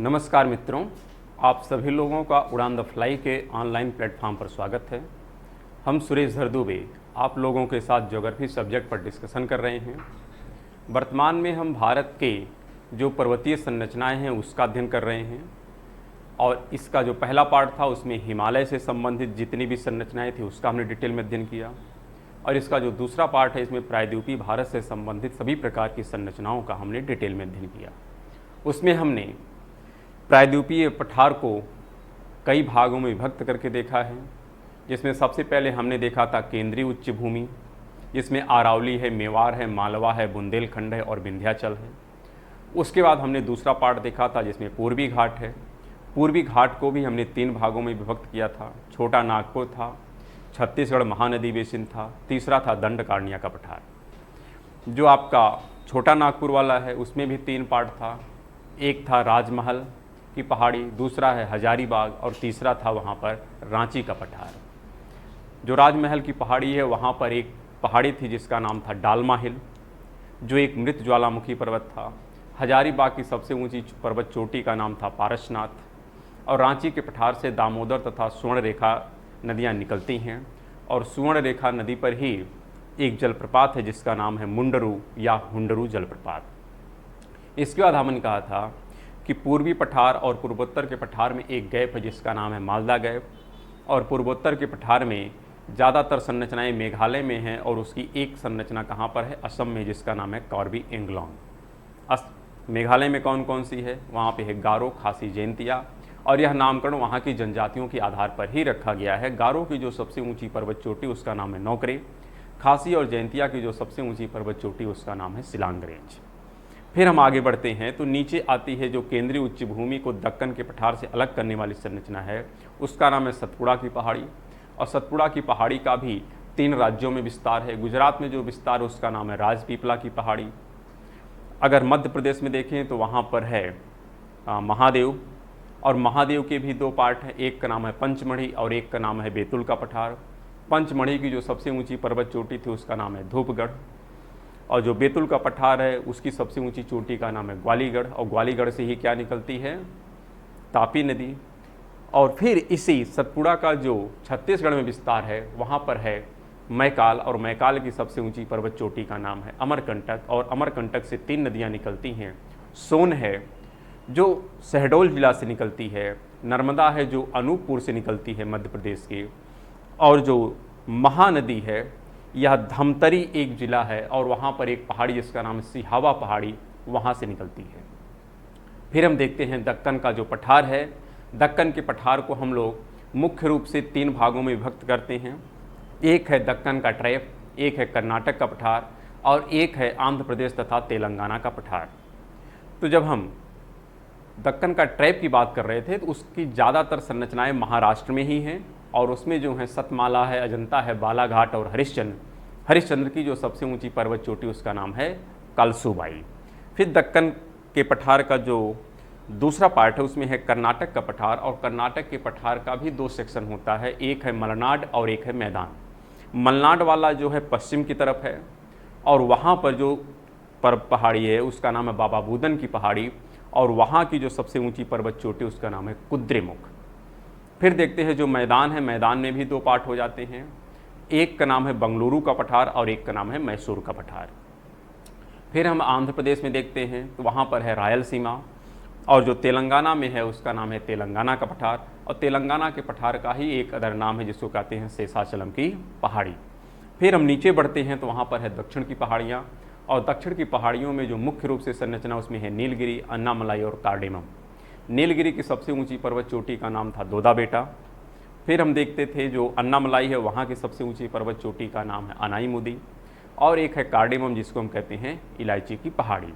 नमस्कार मित्रों, आप सभी लोगों का उड़ान द फ्लाई के ऑनलाइन प्लेटफॉर्म पर स्वागत है। हम सुरेश दुबे आप लोगों के साथ ज्योग्राफी सब्जेक्ट पर डिस्कशन कर रहे हैं। वर्तमान में हम भारत के जो पर्वतीय संरचनाएं हैं उसका अध्ययन कर रहे हैं और इसका जो पहला पार्ट था उसमें हिमालय से संबंधित जितनी भी संरचनाएं थी उसका हमने डिटेल में अध्ययन किया और इसका जो दूसरा पार्ट है इसमें प्रायद्वीपीय भारत से संबंधित सभी प्रकार की संरचनाओं का हमने डिटेल में अध्ययन किया। उसमें हमने प्रायद्वीपीय पठार को कई भागों में विभक्त करके देखा है, जिसमें सबसे पहले हमने देखा था केंद्रीय उच्च भूमि, जिसमें अरावली है, मेवाड़ है, मालवा है, बुंदेलखंड है और विंध्याचल है। उसके बाद हमने दूसरा पार्ट देखा था जिसमें पूर्वी घाट है। पूर्वी घाट को भी हमने 3 भागों में विभक्त किया था। छोटा नागपुर था, छत्तीसगढ़ महानदी बेसिन था, तीसरा था दंडकारण्य का पठार। जो आपका छोटा नागपुर वाला है उसमें भी 3 पार्ट था। एक था राजमहल की पहाड़ी, दूसरा है हजारीबाग और तीसरा था वहाँ पर रांची का पठार। जो राजमहल की पहाड़ी है वहाँ पर एक पहाड़ी थी जिसका नाम था डालमा हिल, जो एक मृत ज्वालामुखी पर्वत था। हजारीबाग की सबसे ऊंची पर्वत चोटी का नाम था पारसनाथ और रांची के पठार से दामोदर तथा स्वर्ण रेखा नदियाँ निकलती हैं और स्वर्ण रेखा नदी पर ही एक जलप्रपात है जिसका नाम है मुंडरू या हुंडरू जलप्रपात। इसके बाद हमने कहा था कि पूर्वी पठार और पूर्वोत्तर के पठार में एक गैप है जिसका नाम है मालदा गैप और पूर्वोत्तर के पठार में ज़्यादातर संरचनाएं मेघालय में हैं और उसकी एक संरचना कहाँ पर है, असम में, जिसका नाम है कार्बी एंगलोंग। मेघालय में कौन कौन सी है, वहाँ पे है गारो, खासी, जैंतिया और यह नामकरण वहाँ की जनजातियों के आधार पर ही रखा गया है। गारो की जो सबसे ऊँची पर्वत चोटी उसका नाम है नौकरे, खासी और जैंतिया की जो सबसे ऊँची पर्वत चोटी उसका नाम है सिलांग रेंज। फिर हम आगे बढ़ते हैं तो नीचे आती है जो केंद्रीय उच्च भूमि को दक्कन के पठार से अलग करने वाली संरचना है, उसका नाम है सतपुड़ा की पहाड़ी और सतपुड़ा की पहाड़ी का भी 3 राज्यों में विस्तार है। गुजरात में जो विस्तार है उसका नाम है राजपीपला की पहाड़ी। अगर मध्य प्रदेश में देखें तो वहाँ पर है महादेव और महादेव के भी 2 पार्ट हैं, एक का नाम है पंचमढ़ी और एक का नाम है बेतुल का पठार। पंचमढ़ी की जो सबसे ऊँची पर्वत चोटी थी उसका नाम है धूपगढ़ और जो बेतुल का पठार है उसकी सबसे ऊंची चोटी का नाम है ग्वालीगढ़ और ग्वालीगढ़ से ही क्या निकलती है, तापी नदी। और फिर इसी सतपुड़ा का जो छत्तीसगढ़ में विस्तार है वहाँ पर है मैकाल और मैकाल की सबसे ऊंची पर्वत चोटी का नाम है अमरकंटक और अमरकंटक से 3 नदियाँ निकलती हैं। सोन है जो शहडोल जिला से निकलती है, नर्मदा है जो अनूपपुर से निकलती है मध्य प्रदेश की, और जो महानदी है यह धमतरी एक जिला है और वहाँ पर एक पहाड़ी जिसका नाम है सिहावा पहाड़ी, वहाँ से निकलती है। फिर हम देखते हैं दक्कन का जो पठार है। दक्कन के पठार को हम लोग मुख्य रूप से 3 भागों में विभक्त करते हैं। एक है दक्कन का ट्रैप, एक है कर्नाटक का पठार और एक है आंध्र प्रदेश तथा तेलंगाना का पठार। तो जब हम दक्कन का ट्रैप की बात कर रहे थे तो उसकी ज़्यादातर संरचनाएँ महाराष्ट्र में ही हैं और उसमें जो है सतमाला है, अजंता है, बालाघाट और हरिश्चंद्र की जो सबसे ऊंची पर्वत चोटी उसका नाम है कलसूबाई। फिर दक्कन के पठार का जो दूसरा पार्ट है उसमें है कर्नाटक का पठार और कर्नाटक के पठार का भी 2 सेक्शन होता है, एक है मलनाड और एक है मैदान। मलनाड वाला जो है पश्चिम की तरफ है और वहाँ पर जो पहाड़ी है उसका नाम है बाबा बूदन की पहाड़ी और वहाँ की जो सबसे ऊँची पर्वत चोटी उसका नाम है कुद्रेमुख। फिर देखते हैं जो मैदान है, मैदान में भी 2 पार्ट हो जाते हैं, एक का नाम है बंगलुरु का पठार और एक का नाम है मैसूर का पठार। फिर हम आंध्र प्रदेश में देखते हैं तो वहाँ पर है रायलसीमा और जो तेलंगाना में है उसका नाम है तेलंगाना का पठार और तेलंगाना के पठार का ही एक अदर नाम है जिसको कहते हैं शेषाचलम की पहाड़ी। फिर हम नीचे बढ़ते हैं तो वहाँ पर है दक्षिण की पहाड़ियाँ और दक्षिण की पहाड़ियों में जो मुख्य रूप से संरचना उसमें है नीलगिरी, अन्नामलाई और कार्डेमम। नीलगिरी की सबसे ऊंची पर्वत चोटी का नाम था दोदा बेटा। फिर हम देखते थे जो अन्नामलाई है वहाँ की सबसे ऊंची पर्वत चोटी का नाम है अनाईमुदी और एक है कार्डेमम जिसको हम कहते हैं इलायची की पहाड़ी।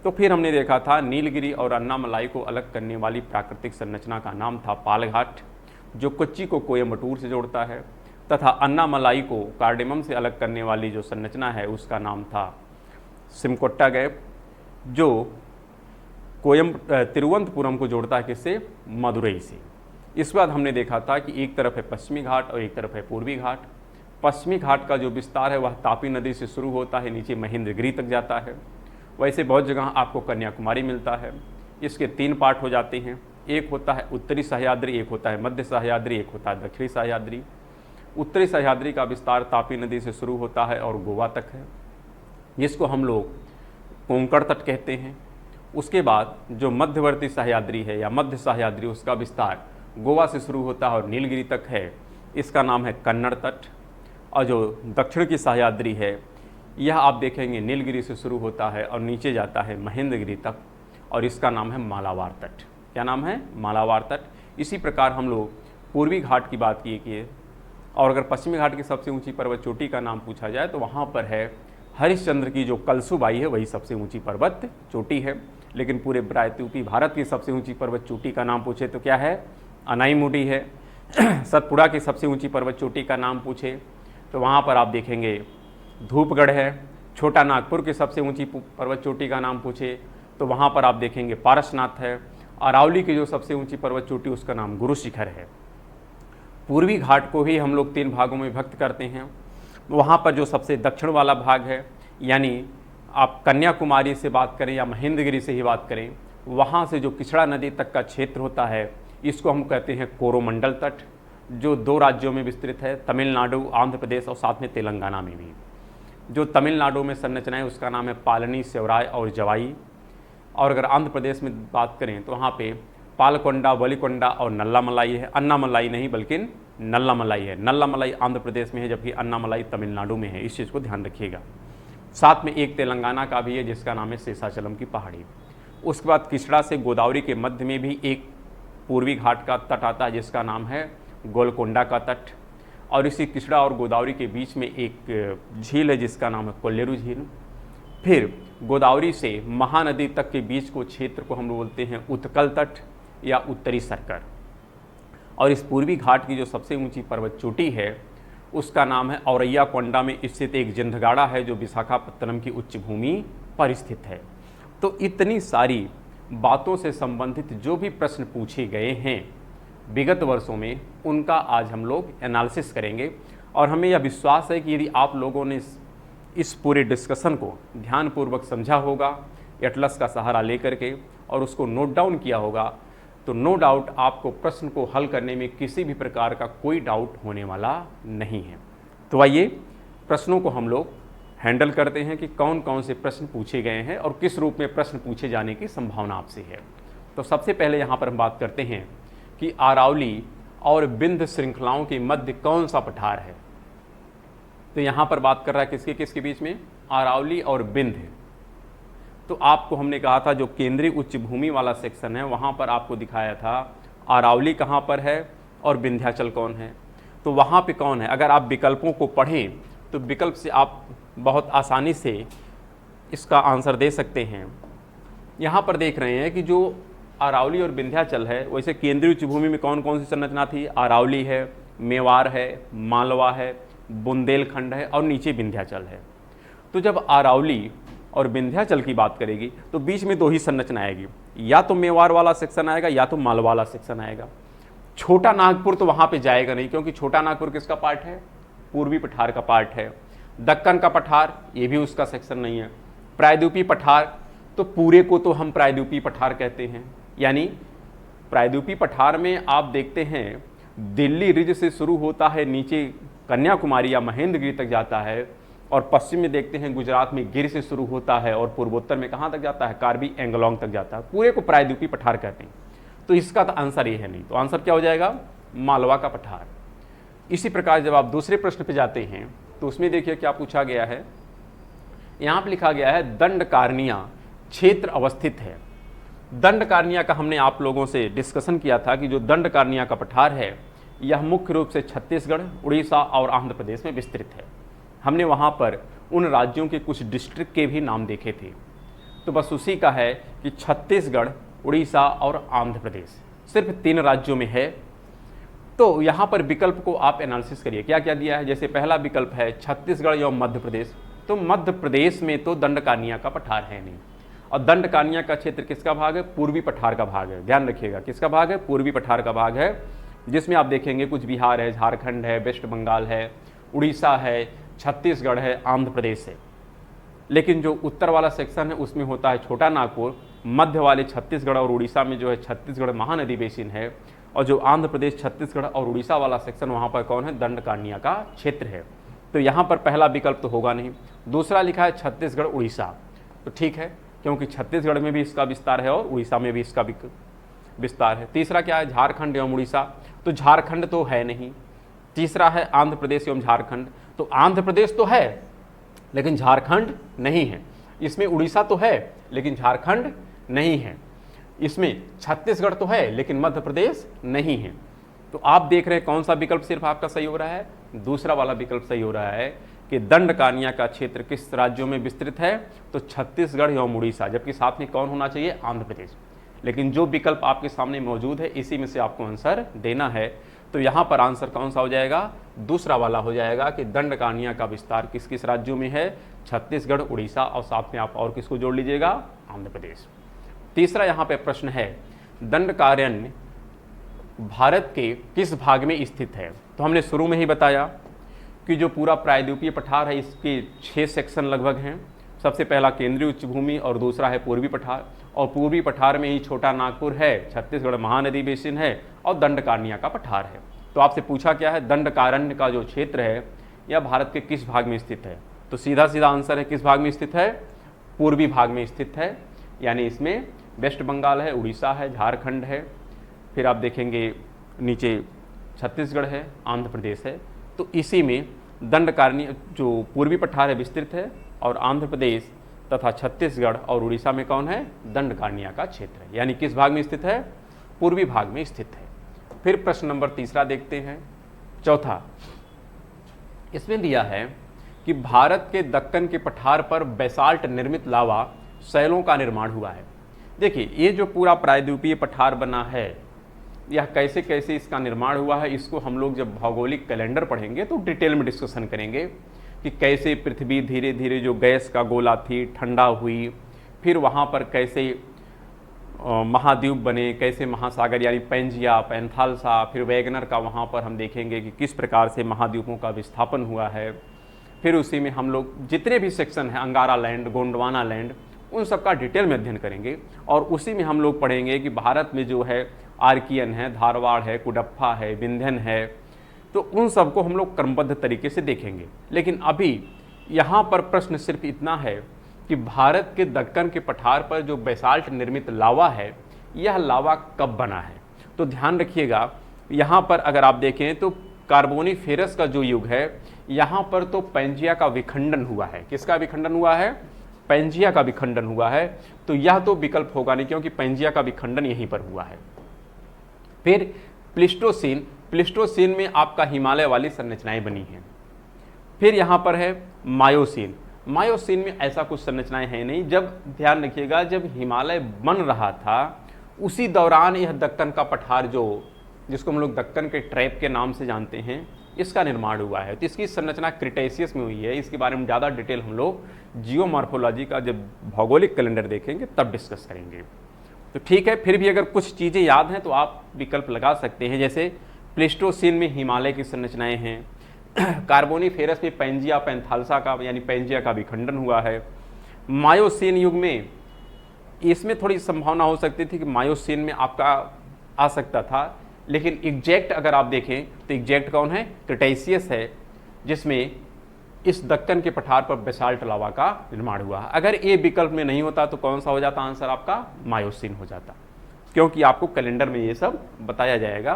तो फिर हमने देखा था नीलगिरी और अन्नामलाई को अलग करने वाली प्राकृतिक संरचना का नाम था पालघाट जो कोच्चि को कोयम्बटूर से जोड़ता है, तथा अन्नामलाई को कार्डेमम से अलग करने वाली जो संरचना है उसका नाम था सिमकोट्टा गैप जो तिरुवनंतपुरम को जोड़ता है किससे, मदुरई से। इसके बाद हमने देखा था कि एक तरफ है पश्चिमी घाट और एक तरफ है पूर्वी घाट। पश्चिमी घाट का जो विस्तार है वह तापी नदी से शुरू होता है, नीचे महेंद्रगिरी तक जाता है। वैसे बहुत जगह आपको कन्याकुमारी मिलता है। इसके 3 पार्ट हो जाते हैं। एक होता है उत्तरी सह्याद्री, एक होता है मध्य सह्याद्री, एक होता है दक्षिणी सह्याद्री। उत्तरी सह्याद्री का विस्तार तापी नदी से शुरू होता है और गोवा तक है, जिसको हम लोग कोंकण तट कहते हैं। उसके बाद जो मध्यवर्ती सह्याद्री है या मध्य सह्याद्री, उसका विस्तार गोवा से शुरू होता है और नीलगिरी तक है, इसका नाम है कन्नड़ तट। और जो दक्षिण की सह्याद्री है, यह आप देखेंगे नीलगिरी से शुरू होता है और नीचे जाता है महेंद्रगिरी तक, और इसका नाम है मालाबार तट। क्या नाम है? मालाबार तट। इसी प्रकार हम लोग पूर्वी घाट की बात किए, और अगर पश्चिमी घाट की सबसे ऊंची पर्वत चोटी का नाम पूछा जाए तो वहाँ पर है हरिश्चंद्र की जो कलसुबाई है, वही सबसे ऊंची पर्वत चोटी है। लेकिन पूरे प्रायद्वीपीय भारत की सबसे ऊंची पर्वत चोटी का नाम पूछे तो क्या है? अनाईमुडी है। सतपुड़ा की सबसे ऊंची पर्वत चोटी का नाम पूछे तो वहाँ पर आप देखेंगे धूपगढ़ है। छोटा नागपुर की सबसे ऊंची पर्वत चोटी का नाम पूछे तो वहाँ पर आप देखेंगे पारसनाथ है। अरावली की जो सबसे ऊंची पर्वत चोटी, उसका नाम गुरु शिखर है। पूर्वी घाट को ही हम लोग 3 भागों में विभक्त करते हैं। वहाँ पर जो सबसे दक्षिण वाला भाग है, यानी आप कन्याकुमारी से बात करें या महेंद्रगिरी से ही बात करें, वहाँ से जो किचड़ा नदी तक का क्षेत्र होता है, इसको हम कहते हैं कोरोमंडल तट, जो 2 राज्यों में विस्तृत है, तमिलनाडु, आंध्र प्रदेश और साथ में तेलंगाना में भी। जो तमिलनाडु में संरचना है उसका नाम है पालनी, सेवराय और जवाई। और अगर आंध्र प्रदेश में बात करें तो वहाँ पे पालकोंडा, वलिकोंडा और नल्लामलाई है। अन्नामलाई नहीं बल्कि नल्लामलाई है। नल्लामलाई आंध्र प्रदेश में है, जबकि अन्नामलाई तमिलनाडु में है। इस चीज़ को ध्यान रखिएगा। साथ में एक तेलंगाना का भी है जिसका नाम है शेषाचलम की पहाड़ी। उसके बाद किचड़ा से गोदावरी के मध्य में भी एक पूर्वी घाट का तट आता है जिसका नाम है गोलकोंडा का तट। और इसी किचड़ा और गोदावरी के बीच में एक झील है जिसका नाम है कोल्लेरू झील। फिर गोदावरी से महानदी तक के बीच को क्षेत्र को हम लोग बोलते हैं उत्कल तट या उत्तरी सरकर। और इस पूर्वी घाट की जो सबसे ऊंची पर्वत चोटी है उसका नाम है औरैया कोंडा में स्थित एक जिंदगाड़ा है, जो विशाखापत्तनम की उच्च भूमि पर स्थित है। तो इतनी सारी बातों से संबंधित जो भी प्रश्न पूछे गए हैं विगत वर्षों में, उनका आज हम लोग एनालिसिस करेंगे। और हमें यह विश्वास है कि यदि आप लोगों ने इस पूरे डिस्कशन को ध्यानपूर्वक समझा होगा, एटलस का सहारा लेकर के, और उसको नोट डाउन किया होगा, तो नो डाउट आपको प्रश्न को हल करने में किसी भी प्रकार का कोई डाउट होने वाला नहीं है। तो आइए प्रश्नों को हम लोग हैंडल करते हैं कि कौन कौन से प्रश्न पूछे गए हैं और किस रूप में प्रश्न पूछे जाने की संभावना आपसे है। तो सबसे पहले यहाँ पर हम बात करते हैं कि अरावली और विंध्य श्रृंखलाओं के मध्य कौन सा पठार है। तो यहाँ पर बात कर रहा है किसके किसके बीच में? अरावली और विंध्य। तो आपको हमने कहा था जो केंद्रीय उच्च भूमि वाला सेक्शन है वहाँ पर आपको दिखाया था अरावली कहाँ पर है और विंध्याचल कौन है। तो वहाँ पे कौन है, अगर आप विकल्पों को पढ़ें तो विकल्प से आप बहुत आसानी से इसका आंसर दे सकते हैं। यहाँ पर देख रहे हैं कि जो अरावली और विंध्याचल है, वैसे केंद्रीय उच्च भूमि में कौन कौन सी संरचना थी? अरावली है, मेवाड़ है, मालवा है, बुंदेलखंड है और नीचे विंध्याचल है। तो जब अरावली और विंध्याचल की बात करेगी तो बीच में 2 ही संरचना आएगी, या तो मेवाड़ वाला सेक्शन आएगा या तो मालवा वाला सेक्शन आएगा। छोटा नागपुर तो वहाँ पे जाएगा नहीं, क्योंकि छोटा नागपुर किसका पार्ट है? पूर्वी पठार का पार्ट है। दक्कन का पठार, ये भी उसका सेक्शन नहीं है। प्रायद्वीपीय पठार, तो पूरे को तो हम प्रायद्वीपीय पठार कहते हैं। यानी प्रायद्वीपीय पठार में आप देखते हैं दिल्ली रिज से शुरू होता है, नीचे कन्याकुमारी या महेंद्रगिरी तक जाता है, और पश्चिम में देखते हैं गुजरात में गिर से शुरू होता है, और पूर्वोत्तर में कहाँ तक जाता है? कार्बी एंगलोंग तक जाता है। पूरे को प्रायद्वीपीय पठार कहते हैं। तो इसका तो आंसर ये है नहीं, तो आंसर क्या हो जाएगा? मालवा का पठार। इसी प्रकार जब आप दूसरे प्रश्न पे जाते हैं तो उसमें देखिए क्या पूछा गया है। यहाँ पर लिखा गया है दंडकारनिया क्षेत्र अवस्थित है। दंडकारनिया का हमने आप लोगों से डिस्कशन किया था कि जो दंडकारनिया का पठार है यह मुख्य रूप से छत्तीसगढ़, उड़ीसा और आंध्र प्रदेश में विस्तृत है। हमने वहाँ पर उन राज्यों के कुछ डिस्ट्रिक्ट के भी नाम देखे थे। तो बस उसी का है कि छत्तीसगढ़, उड़ीसा और आंध्र प्रदेश सिर्फ 3 राज्यों में है। तो यहाँ पर विकल्प को आप एनालिसिस करिए, क्या क्या दिया है। जैसे पहला विकल्प है छत्तीसगढ़ या मध्य प्रदेश, तो मध्य प्रदेश में तो दंडकारनिया का पठार है नहीं। और दंडकारनिया का क्षेत्र किसका भाग है? पूर्वी पठार का भाग है। ध्यान रखिएगा, किसका भाग है? पूर्वी पठार का भाग है, जिसमें आप देखेंगे कुछ बिहार है, झारखंड है, वेस्ट बंगाल है, उड़ीसा है, छत्तीसगढ़ है, आंध्र प्रदेश है। लेकिन जो उत्तर वाला सेक्शन है उसमें होता है छोटा नागपुर, मध्य वाले छत्तीसगढ़ और उड़ीसा में जो है छत्तीसगढ़ महानदी बेसिन है, और जो आंध्र प्रदेश छत्तीसगढ़ और उड़ीसा वाला सेक्शन वहाँ पर कौन है, दंडकारण्य का क्षेत्र है। तो यहाँ पर पहला विकल्प तो होगा नहीं। दूसरा लिखा है छत्तीसगढ़ उड़ीसा, तो ठीक है क्योंकि छत्तीसगढ़ में भी इसका विस्तार है और उड़ीसा में भी इसका विस्तार है। तीसरा क्या है, झारखंड एवं उड़ीसा, तो झारखंड तो है नहीं। तीसरा है आंध्र प्रदेश एवं झारखंड, तो आंध्र प्रदेश तो है लेकिन झारखंड नहीं है। इसमें उड़ीसा तो है लेकिन झारखंड नहीं है। इसमें छत्तीसगढ़ तो है लेकिन मध्य प्रदेश नहीं है। तो आप देख रहे हैं कौन सा विकल्प सिर्फ आपका सही हो रहा है, दूसरा वाला विकल्प सही हो रहा है कि दंडकारण्य का क्षेत्र किस राज्यों में विस्तृत है, तो छत्तीसगढ़ एवं उड़ीसा, जबकि साथ में कौन होना चाहिए, आंध्र प्रदेश। लेकिन जो विकल्प आपके सामने मौजूद है इसी में से आपको आंसर देना है। तो यहाँ पर आंसर कौन सा हो जाएगा, दूसरा वाला हो जाएगा कि दंडकारण्य का विस्तार किस किस राज्यों में है, छत्तीसगढ़, उड़ीसा, और साथ में आप और किसको जोड़ लीजिएगा, आंध्र प्रदेश। तीसरा यहाँ पे प्रश्न है, दंडकारण्य भारत के किस भाग में स्थित है। तो हमने शुरू में ही बताया कि जो पूरा प्रायद्वीपीय पठार है इसके 6 सेक्शन लगभग हैं। सबसे पहला केंद्रीय उच्च भूमि और दूसरा है पूर्वी पठार, और पूर्वी पठार में ही छोटा नागपुर है, छत्तीसगढ़ महानदी बेसिन है और दंडकारण्य का पठार है। तो आपसे पूछा क्या है, दंडकारण्य का जो क्षेत्र है यह भारत के किस भाग में स्थित है, तो सीधा सीधा आंसर है किस भाग में स्थित है, पूर्वी भाग में स्थित है। यानी इसमें वेस्ट बंगाल है, उड़ीसा है, झारखंड है, फिर आप देखेंगे नीचे छत्तीसगढ़ है, आंध्र प्रदेश है। तो इसी में दंडकारण्य जो पूर्वी पठार है विस्तृत है, और आंध्र प्रदेश तथा छत्तीसगढ़ और उड़ीसा में कौन है, दंडकारण्य का क्षेत्र है। यानी किस भाग में स्थित है, पूर्वी भाग में स्थित है। फिर प्रश्न नंबर तीसरा देखते हैं, चौथा। इसमें दिया है कि भारत के दक्कन के पठार पर बेसाल्ट निर्मित लावा शैलों का निर्माण हुआ है। देखिए ये जो पूरा प्रायद्वीपीय पठार बना है यह कैसे कैसे इसका निर्माण हुआ है, इसको हम लोग जब भौगोलिक कैलेंडर पढ़ेंगे तो डिटेल में डिस्कशन करेंगे कि कैसे पृथ्वी धीरे धीरे जो गैस का गोला थी ठंडा हुई, फिर वहाँ पर कैसे महाद्वीप बने, कैसे महासागर यानी पैंजिया, पैंथालसा, फिर वैगनर का वहाँ पर हम देखेंगे कि किस प्रकार से महाद्वीपों का विस्थापन हुआ है। फिर उसी में हम लोग जितने भी सेक्शन हैं, अंगारा लैंड, गोंडवाना लैंड, उन सब का डिटेल में अध्ययन करेंगे। और उसी में हम लोग पढ़ेंगे कि भारत में जो है आर्कियन है, धारवाड़ है, कुडप्पा है, विंध्यन है, तो उन सबको हम लोग क्रमबद्ध तरीके से देखेंगे। लेकिन अभी यहाँ पर प्रश्न सिर्फ इतना है कि भारत के दक्कन के पठार पर जो बेसाल्ट निर्मित लावा है यह लावा कब बना है। तो ध्यान रखिएगा, यहाँ पर अगर आप देखें तो कार्बोनिफेरस का जो युग है यहाँ पर तो पैंजिया का विखंडन हुआ है। किसका विखंडन हुआ है, पैंजिया का विखंडन हुआ है। तो यह तो विकल्प होगा नहीं क्योंकि पैंजिया का विखंडन यहीं पर हुआ है। फिर प्लिस्टोसीन, प्लिस्टोसीन में आपका हिमालय वाली संरचनाएं बनी हैं। फिर यहाँ पर है मायोसीन, मायोसीन में ऐसा कुछ संरचनाएं हैं नहीं। जब ध्यान रखिएगा, जब हिमालय बन रहा था उसी दौरान यह दक्कन का पठार जो जिसको हम लोग दक्कन के ट्रैप के नाम से जानते हैं इसका निर्माण हुआ है। तो इसकी संरचना क्रिटेशियस में हुई है। इसके बारे में ज़्यादा डिटेल हम लोग जियोमॉर्फोलॉजी का जब भौगोलिक कैलेंडर देखेंगे तब डिस्कस करेंगे। तो ठीक है, फिर भी अगर कुछ चीज़ें याद हैं तो आप विकल्प लगा सकते हैं। जैसे प्लिस्टोसीन में हिमालय की संरचनाएं हैं, कार्बोनिफेरस में पैंजिया, पैंथालसा का यानी पैंजिया का विखंडन हुआ है। मायोसीन युग में इसमें थोड़ी संभावना हो सकती थी कि मायोसीन में आपका आ सकता था, लेकिन एग्जैक्ट अगर आप देखें तो एग्जैक्ट कौन है, क्रिटेशियस है, जिसमें इस दक्कन के पठार पर बेसाल्ट लावा का निर्माण हुआ। अगर ये विकल्प में नहीं होता तो कौन सा हो जाता आंसर आपका, मायोसीन हो जाता, क्योंकि आपको कैलेंडर में ये सब बताया जाएगा।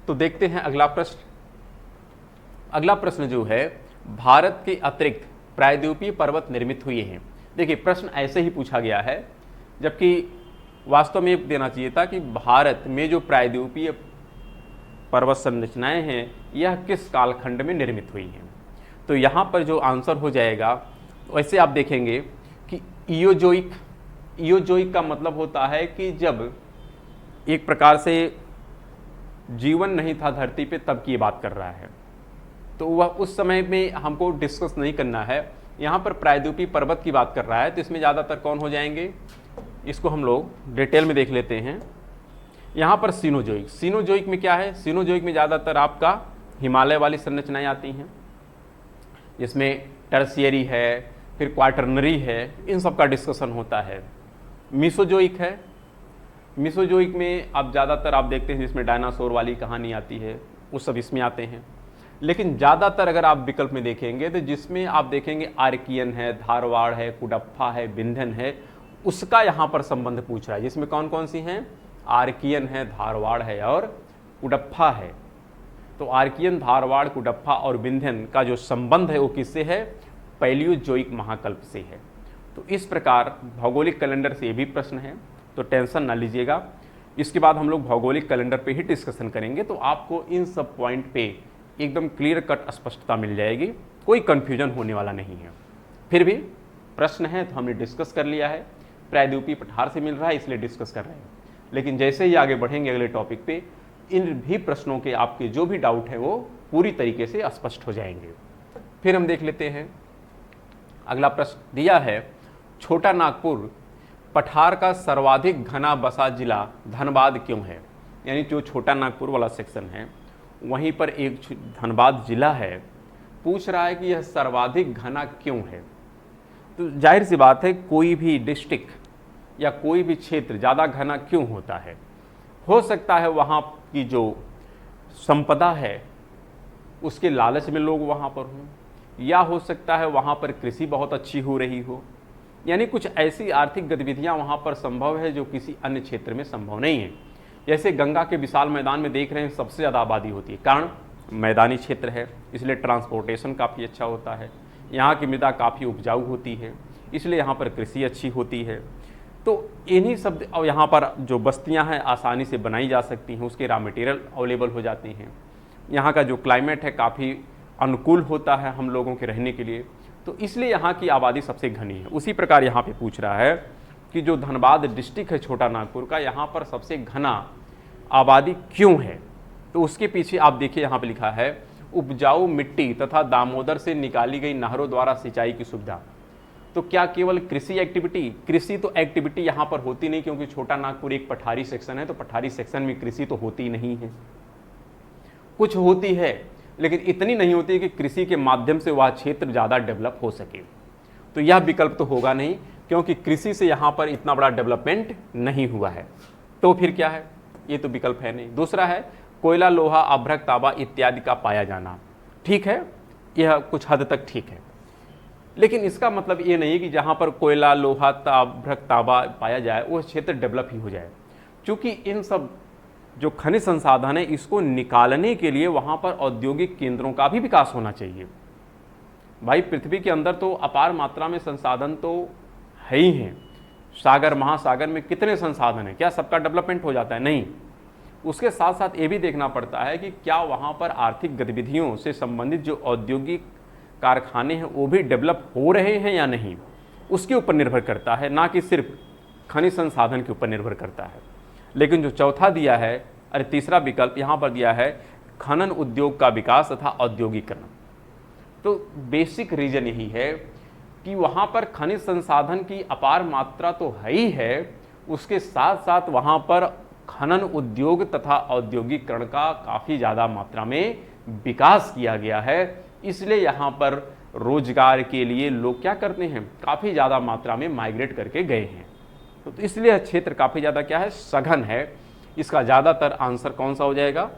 तो देखते हैं अगला प्रश्न। अगला प्रश्न जो है, भारत के अतिरिक्त प्रायद्वीपीय पर्वत निर्मित हुए हैं। देखिए प्रश्न ऐसे ही पूछा गया है, जबकि वास्तव में देना चाहिए था कि भारत में जो प्रायद्वीपीय पर्वत संरचनाएं हैं यह किस कालखंड में निर्मित हुई हैं। तो यहाँ पर जो आंसर हो जाएगा, वैसे आप देखेंगे कि इयोजोइक, इयोजोइक का मतलब होता है कि जब एक प्रकार से जीवन नहीं था धरती पे तब की बात कर रहा है। तो वह उस समय में हमको डिस्कस नहीं करना है। यहाँ पर प्रायद्वीपीय पर्वत की बात कर रहा है, तो इसमें ज़्यादातर कौन हो जाएंगे, इसको हम लोग डिटेल में देख लेते हैं। यहाँ पर सीनोजोइक, सीनोजोइक में क्या है, सीनोजोइक में ज़्यादातर आपका हिमालय वाली संरचनाएं आती हैं, जिसमें टर्शियरी है, फिर क्वाटरनरी है, इन सब का डिस्कशन होता है। मीसोजोइक है। मीसोजोइक में आप ज़्यादातर आप देखते हैं जिसमें डायनासोर वाली कहानी आती है, वो सब इसमें आते हैं। लेकिन ज़्यादातर अगर आप विकल्प में देखेंगे तो जिसमें आप देखेंगे आर्कियन है, धारवाड़ है, कुडप्पा है, विंध्यन है, उसका यहाँ पर संबंध पूछ रहा है। जिसमें कौन कौन सी हैं? आर्कियन है, धारवाड़ है और कुडप्पा है। तो आर्कियन, धारवाड़, कुडप्पा और विंध्यन का जो संबंध है वो किससे है? पैलियोजोइक महाकल्प से है। तो इस प्रकार भौगोलिक कैलेंडर से ये भी प्रश्न है, तो टेंशन ना लीजिएगा। इसके बाद हम लोग भौगोलिक कैलेंडर पे ही डिस्कशन करेंगे, तो आपको इन सब पॉइंट पे एकदम क्लियर कट स्पष्टता मिल जाएगी, कोई कन्फ्यूजन होने वाला नहीं है। फिर भी प्रश्न है तो हमने डिस्कस कर लिया है, प्रायद्वीपीय पठार से मिल रहा है इसलिए डिस्कस कर रहे हैं। लेकिन जैसे ही आगे बढ़ेंगे अगले टॉपिक पे, इन भी प्रश्नों के आपके जो भी डाउट है वो पूरी तरीके से स्पष्ट हो जाएंगे। फिर हम देख लेते हैं अगला प्रश्न दिया है, छोटा नागपुर पठार का सर्वाधिक घना बसा जिला धनबाद क्यों है? यानी जो छोटा नागपुर वाला सेक्शन है वहीं पर एक धनबाद जिला है, पूछ रहा है कि यह सर्वाधिक घना क्यों है। तो जाहिर सी बात है, कोई भी डिस्ट्रिक्ट या कोई भी क्षेत्र ज़्यादा घना क्यों होता है? हो सकता है वहाँ की जो संपदा है उसके लालच में लोग वहाँ पर हों, या हो सकता है वहाँ पर कृषि बहुत अच्छी हो रही हो, यानी कुछ ऐसी आर्थिक गतिविधियाँ वहाँ पर संभव है जो किसी अन्य क्षेत्र में संभव नहीं है। जैसे गंगा के विशाल मैदान में देख रहे हैं सबसे ज़्यादा आबादी होती है, कारण मैदानी क्षेत्र है इसलिए ट्रांसपोर्टेशन काफ़ी अच्छा होता है, यहाँ की मृदा काफ़ी उपजाऊ होती है इसलिए यहाँ पर कृषि अच्छी होती है। तो इन्हीं सब और यहाँ पर जो बस्तियाँ हैं आसानी से बनाई जा सकती हैं, उसके रॉ मटेरियल अवेलेबल हो जाते हैं, यहाँ का जो क्लाइमेट है काफ़ी अनुकूल होता है हम लोगों के रहने के लिए, तो इसलिए यहाँ की आबादी सबसे घनी है। उसी प्रकार यहाँ पे पूछ रहा है कि जो धनबाद डिस्ट्रिक्ट है छोटा नागपुर का, यहाँ पर सबसे घना आबादी क्यों है? तो उसके पीछे आप देखिए यहाँ पे लिखा है, उपजाऊ मिट्टी तथा दामोदर से निकाली गई नहरों द्वारा सिंचाई की सुविधा। तो क्या केवल कृषि एक्टिविटी? कृषि तो एक्टिविटी यहाँ पर होती नहीं, क्योंकि छोटा नागपुर एक पठारी सेक्शन है, तो पठारी सेक्शन में कृषि तो होती नहीं है। कुछ होती है लेकिन इतनी नहीं होती है कि कृषि के माध्यम से वह क्षेत्र ज़्यादा डेवलप हो सके। तो यह विकल्प तो होगा नहीं, क्योंकि कृषि से यहाँ पर इतना बड़ा डेवलपमेंट नहीं हुआ है। तो फिर क्या है? ये तो विकल्प है नहीं। दूसरा है कोयला, लोहा, अभ्रक, तांबा इत्यादि का पाया जाना। ठीक है, यह कुछ हद तक ठीक है, लेकिन इसका मतलब ये नहीं कि जहाँ पर कोयला, लोहा, अभ्रक, तांबा पाया जाए वो क्षेत्र डेवलप ही हो जाए। क्योंकि इन सब जो खनिज संसाधन है इसको निकालने के लिए वहाँ पर औद्योगिक केंद्रों का भी विकास होना चाहिए। भाई पृथ्वी के अंदर तो अपार मात्रा में संसाधन तो है ही हैं, सागर महासागर में कितने संसाधन हैं, क्या सबका डेवलपमेंट हो जाता है? नहीं। उसके साथ साथ ये भी देखना पड़ता है कि क्या वहाँ पर आर्थिक गतिविधियों से संबंधित जो औद्योगिक कारखाने हैं वो भी डेवलप हो रहे हैं या नहीं, उसके ऊपर निर्भर करता है, ना कि सिर्फ खनिज संसाधन के ऊपर निर्भर करता है। लेकिन जो चौथा दिया है, अरे तीसरा विकल्प यहाँ पर दिया है, खनन उद्योग का विकास तथा औद्योगिकरण। तो बेसिक रीजन यही है कि वहाँ पर खनिज संसाधन की अपार मात्रा तो है ही है, उसके साथ साथ वहाँ पर खनन उद्योग तथा औद्योगिकरण का काफ़ी ज़्यादा मात्रा में विकास किया गया है। इसलिए यहाँ पर रोजगार के लिए लोग क्या करते हैं, काफ़ी ज़्यादा मात्रा में माइग्रेट करके गए हैं। तो इसलिए क्षेत्र काफ़ी ज़्यादा क्या है, सघन है। इसका ज़्यादातर आंसर कौन सा हो जाएगा?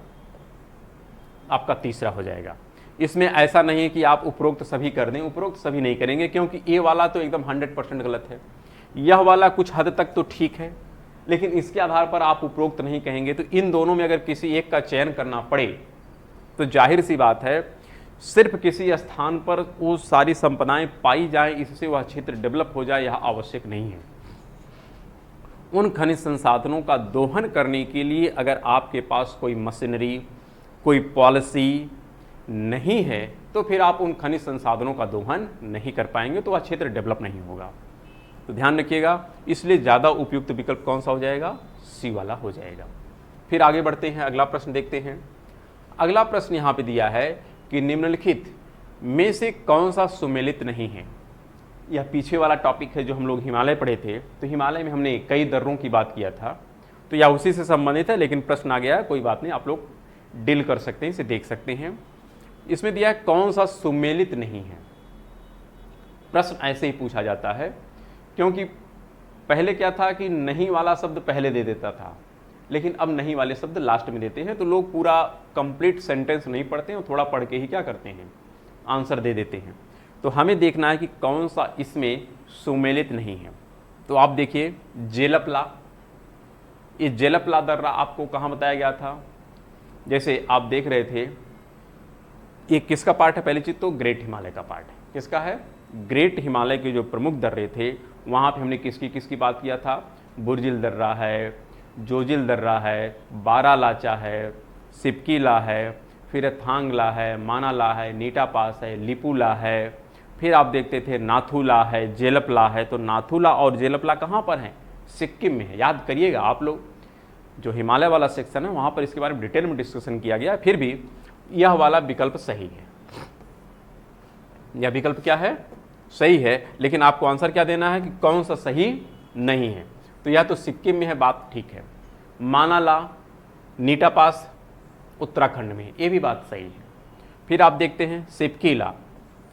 आपका तीसरा हो जाएगा। इसमें ऐसा नहीं है कि आप उपरोक्त सभी कर दें, उपरोक्त सभी नहीं करेंगे, क्योंकि ये वाला तो एकदम 100% गलत है, यह वाला कुछ हद तक तो ठीक है, लेकिन इसके आधार पर आप उपरोक्त नहीं कहेंगे। तो इन दोनों में अगर किसी एक का चयन करना पड़े तो जाहिर सी बात है, सिर्फ किसी स्थान पर वो सारी संपदाएं पाई जाएं इससे वह क्षेत्र डेवलप हो जाए, यह आवश्यक नहीं है। उन खनिज संसाधनों का दोहन करने के लिए अगर आपके पास कोई मशीनरी, कोई पॉलिसी नहीं है, तो फिर आप उन खनिज संसाधनों का दोहन नहीं कर पाएंगे, तो वह क्षेत्र डेवलप नहीं होगा। तो ध्यान रखिएगा, इसलिए ज़्यादा उपयुक्त विकल्प कौन सा हो जाएगा? सी वाला हो जाएगा। फिर आगे बढ़ते हैं, अगला प्रश्न देखते हैं। अगला प्रश्न यहाँ पे दिया है कि निम्नलिखित में से कौन सा सुमेलित नहीं है। यह पीछे वाला टॉपिक है जो हम लोग हिमालय पढ़े थे, तो हिमालय में हमने कई दर्रों की बात किया था, तो यह उसी से संबंधित है, लेकिन प्रश्न आ गया है, कोई बात नहीं, आप लोग डील कर सकते हैं, इसे देख सकते हैं। इसमें दिया है कौन सा सुमेलित नहीं है। प्रश्न ऐसे ही पूछा जाता है क्योंकि पहले क्या था कि नहीं वाला शब्द पहले दे देता था, लेकिन अब नहीं वाले शब्द लास्ट में देते हैं, तो लोग पूरा कंप्लीट सेंटेंस नहीं पढ़ते हैं और थोड़ा पढ़ के ही क्या करते हैं, आंसर दे देते हैं। तो हमें देखना है कि कौन सा इसमें सुमेलित नहीं है। तो आप देखिए जेलपला, ये जेलपला दर्रा आपको कहाँ बताया गया था, जैसे आप देख रहे थे ये किसका पार्ट है, पहली चीज तो ग्रेट हिमालय का पार्ट है। किसका है, ग्रेट हिमालय के जो प्रमुख दर्रे थे वहाँ पे हमने किसकी किसकी बात किया था, बुर्जिल दर्रा है, जोजिल दर्रा है, बारालाचा है, सिपकीला है, फिर थांगला है, मानाला है, नीटा पास है, लिपुला है, फिर आप देखते थे नाथुला है, जेलपला है। तो नाथुला और जेलपला कहाँ पर हैं, सिक्किम में है। याद करिएगा आप लोग, जो हिमालय वाला सेक्शन है वहाँ पर इसके बारे में डिटेल में डिस्कशन किया गया। फिर भी यह वाला विकल्प सही है, यह विकल्प क्या है, सही है, लेकिन आपको आंसर क्या देना है कि कौन सा सही नहीं है। तो यह तो सिक्किम में है, बात ठीक है। मानाला, नीटा पास उत्तराखंड में, ये भी बात सही है। फिर आप देखते हैं सिपकीला,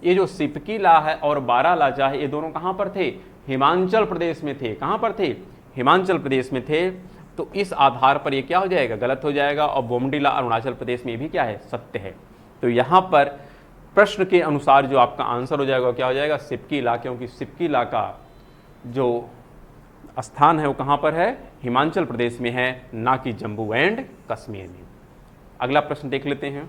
ये जो सिपकीला है और बारालाचा है, ये दोनों कहाँ पर थे, हिमाचल प्रदेश में थे। कहाँ पर थे, हिमाचल प्रदेश में थे। तो इस आधार पर ये क्या हो जाएगा, गलत हो जाएगा। और बोमडीला अरुणाचल प्रदेश में भी क्या है, सत्य है। तो यहाँ पर प्रश्न के अनुसार जो आपका आंसर हो जाएगा क्या हो जाएगा, सिपकीला, क्योंकि सिपकीला का जो स्थान है वो कहाँ पर है, हिमाचल प्रदेश में है, ना कि जम्मू एंड कश्मीर में। अगला प्रश्न देख लेते हैं।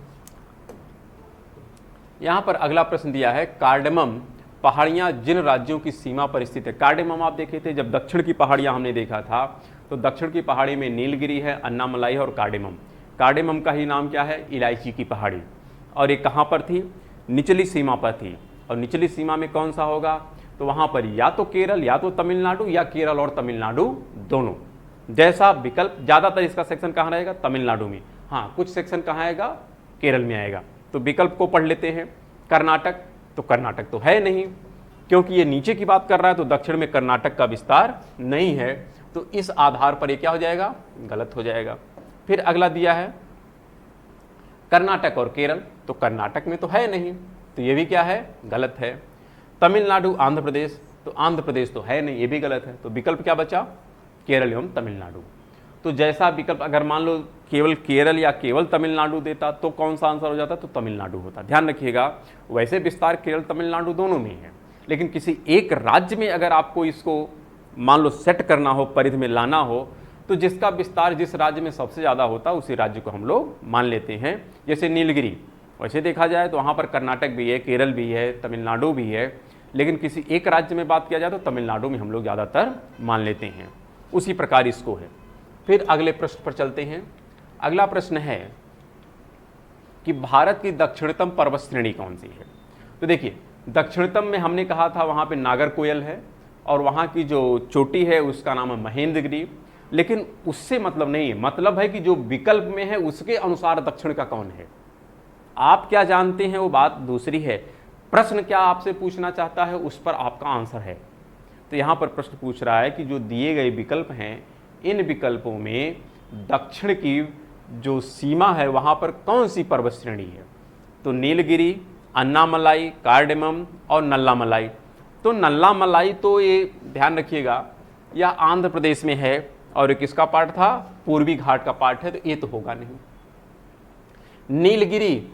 यहाँ पर अगला प्रश्न दिया है, कार्डमम पहाड़ियाँ जिन राज्यों की सीमा पर स्थित है। कार्डमम आप देखे थे, जब दक्षिण की पहाड़ियाँ हमने देखा था तो दक्षिण की पहाड़ी में नीलगिरी है, अन्नामलाई है और कार्डेमम। कार्डेमम का ही नाम क्या है, इलायची की पहाड़ी। और ये कहाँ पर थी, निचली सीमा पर थी। और निचली सीमा में कौन सा होगा, तो वहाँ पर या तो केरल या तो तमिलनाडु, या केरल और तमिलनाडु दोनों। जैसा विकल्प, ज़्यादातर इसका सेक्शन कहाँ रहेगा, तमिलनाडु में। हाँ, कुछ सेक्शन कहाँ आएगा, केरल में आएगा। तो विकल्प को पढ़ लेते हैं। कर्नाटक, तो कर्नाटक तो है नहीं, क्योंकि ये नीचे की बात कर रहा है, तो दक्षिण में कर्नाटक का विस्तार नहीं है। तो इस आधार पर ये क्या हो जाएगा, गलत हो जाएगा। फिर अगला दिया है कर्नाटक और केरल, तो कर्नाटक में तो है नहीं, तो ये भी क्या है, गलत है। तमिलनाडु, आंध्र प्रदेश, तो आंध्र प्रदेश तो है नहीं, ये भी गलत है। तो विकल्प क्या बचा, केरल एवं तमिलनाडु। तो जैसा विकल्प अगर मान लो केवल केरल या केवल तमिलनाडु देता तो कौन सा आंसर हो जाता, तो तमिलनाडु होता। ध्यान रखिएगा, वैसे विस्तार केरल तमिलनाडु दोनों में है, लेकिन किसी एक राज्य में अगर आपको इसको मान लो सेट करना हो, परिधि में लाना हो, तो जिसका विस्तार जिस राज्य में सबसे ज़्यादा होता उसी राज्य को हम लोग मान लेते हैं। जैसे नीलगिरी, वैसे देखा जाए तो वहाँ पर कर्नाटक भी है, केरल भी है, तमिलनाडु भी है, लेकिन किसी एक राज्य में बात किया जाए तो तमिलनाडु में हम लोग ज़्यादातर मान लेते हैं। उसी प्रकार इसको है। फिर अगले प्रश्न पर चलते हैं। अगला प्रश्न है कि भारत की दक्षिणतम पर्वत श्रेणी कौन सी है। तो देखिए, दक्षिणतम में हमने कहा था वहाँ पे नागरकोयल है, और वहाँ की जो चोटी है उसका नाम है महेंद्रगिरी। लेकिन उससे मतलब नहीं है, मतलब है कि जो विकल्प में है उसके अनुसार दक्षिण का कौन है। आप क्या जानते हैं वो बात दूसरी है, प्रश्न क्या आपसे पूछना चाहता है उस पर आपका आंसर है। तो यहाँ पर प्रश्न पूछ रहा है कि जो दिए गए विकल्प हैं, इन विकल्पों में दक्षिण की जो सीमा है वहाँ पर कौन सी पर्वत श्रेणी है। तो नीलगिरी, अन्नामलाई, कार्डेमम और नल्लामलाई। तो नल्लामलाई तो ये ध्यान रखिएगा यह आंध्र प्रदेश में है, और ये किसका पार्ट था, पूर्वी घाट का पार्ट है, तो ये तो होगा नहीं। नीलगिरी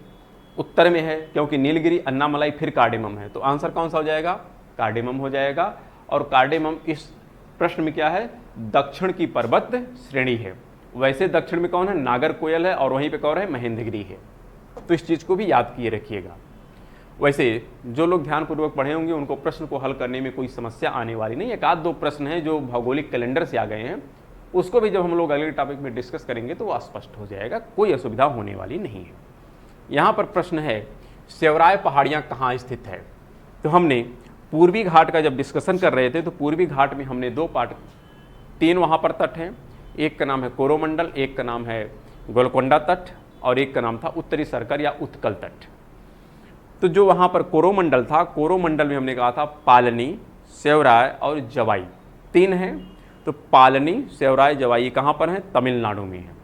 उत्तर में है, क्योंकि नीलगिरी, अन्नामलाई फिर कार्डेमम है, तो आंसर कौन सा हो जाएगा, कार्डेमम हो जाएगा। और कार्डेमम इस प्रश्न में क्या है, दक्षिण की पर्वत श्रेणी है। वैसे दक्षिण में कौन है, नागरकोयल है, और वहीं पे कौन है, महेंद्रगिरी है। तो इस चीज़ को भी याद किए रखिएगा। वैसे जो लोग ध्यानपूर्वक पढ़े होंगे उनको प्रश्न को हल करने में कोई समस्या आने वाली नहीं। एक आध दो प्रश्न हैं जो भौगोलिक कैलेंडर से आ गए हैं, उसको भी जब हम लोग अगले टॉपिक में डिस्कस करेंगे तो वो स्पष्ट हो जाएगा, कोई असुविधा होने वाली नहीं है। यहाँ पर प्रश्न है, सेवराय पहाड़ियाँ कहाँ स्थित है। तो हमने पूर्वी घाट का जब डिस्कशन कर रहे थे तो पूर्वी घाट में हमने दो पार्ट, तीन वहाँ पर तट हैं, एक का नाम है कोरोमंडल, एक का नाम है गोलकोंडा तट, और एक का नाम था उत्तरी सरकर या उत्कल तट। तो जो वहाँ पर कोरोमंडल था, कोरोमंडल में हमने कहा था पालनी, सेवराय और जवाई, तीन हैं। तो पालनी, सेवराय, जवाई कहाँ पर हैं, तमिलनाडु में है।